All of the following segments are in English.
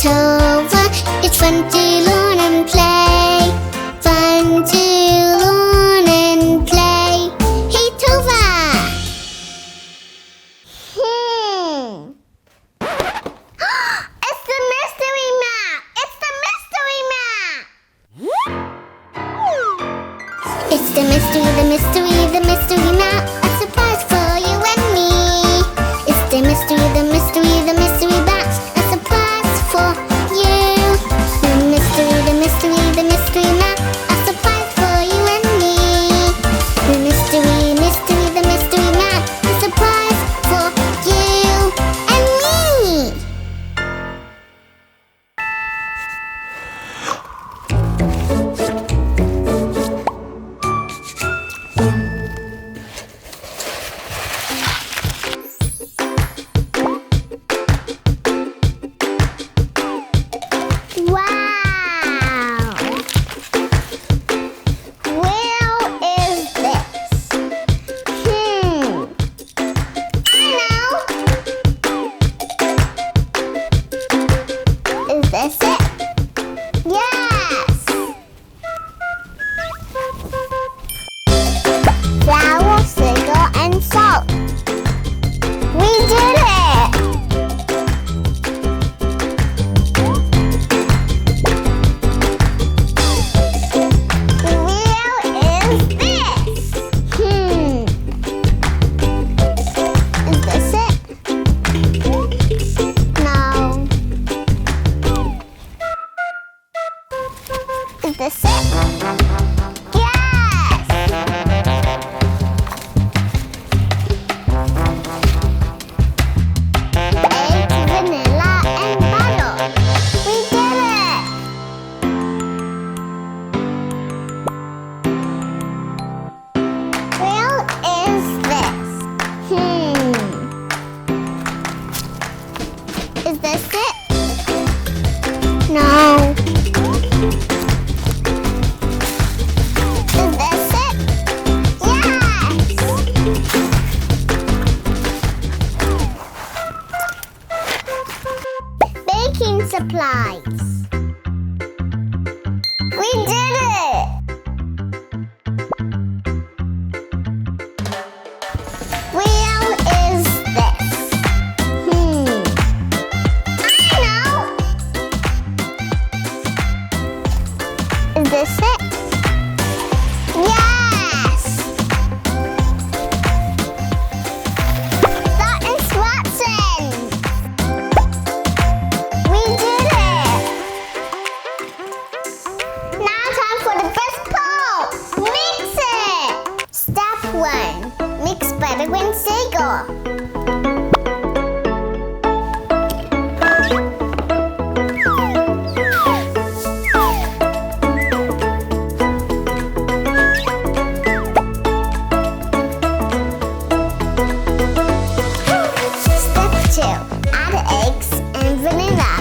Tova. It's fun to learn and play. Fun to learn and play. Hey Tova. It's the mystery map. It's the mystery map. It's the mystery map. A surprise for you and me. It's the mystery map. A surprise for you. The mystery map. A surprise for you and me. The mystery map. A surprise for you and me. Wow! Where is this? I know! Is this it? Yes! Flour, sugar, and salt. We did it! Is this it? Yes! Eggs, vanilla, and butter. We did it! Where is this? Is this it? No. Baking supplies. We did it! Where is this? I know! Is this it? Yes! That is Watson! We did it! Now time for the best part! Mix it! Step 1. Mix butter and sugar. Step 2. Add eggs and vanilla.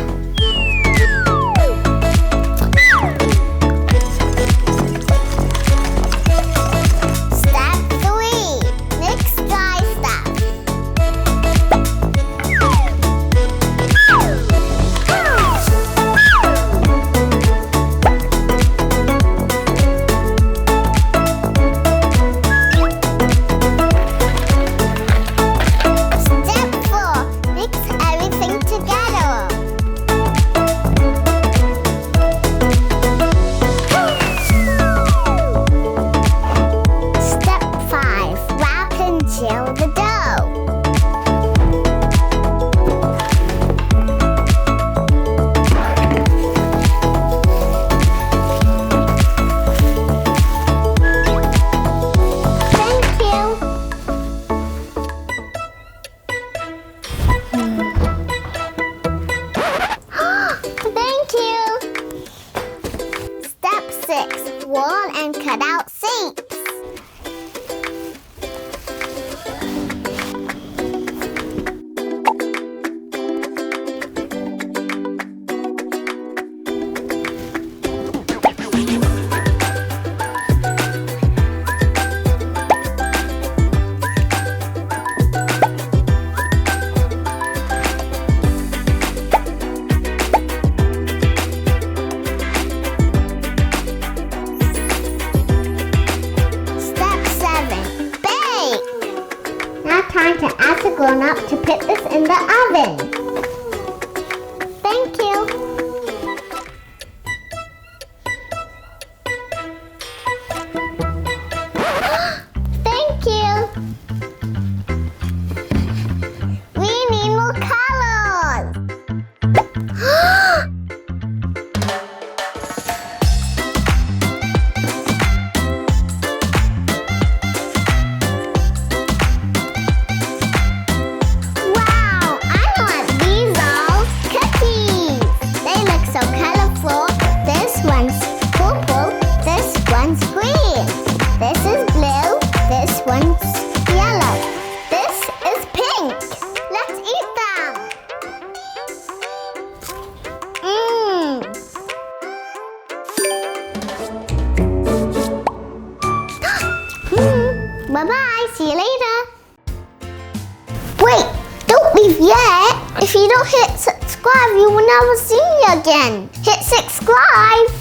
Step 3. Mix dry stuff. Step 4. Mix everything together. Step 5. Wrap and chill the dough. Thank you. Thank you. Step 6. Roll and cut out seeds. Bye-bye. See you later. Wait, don't leave yet. If you don't hit subscribe, you will never see me again. Hit subscribe.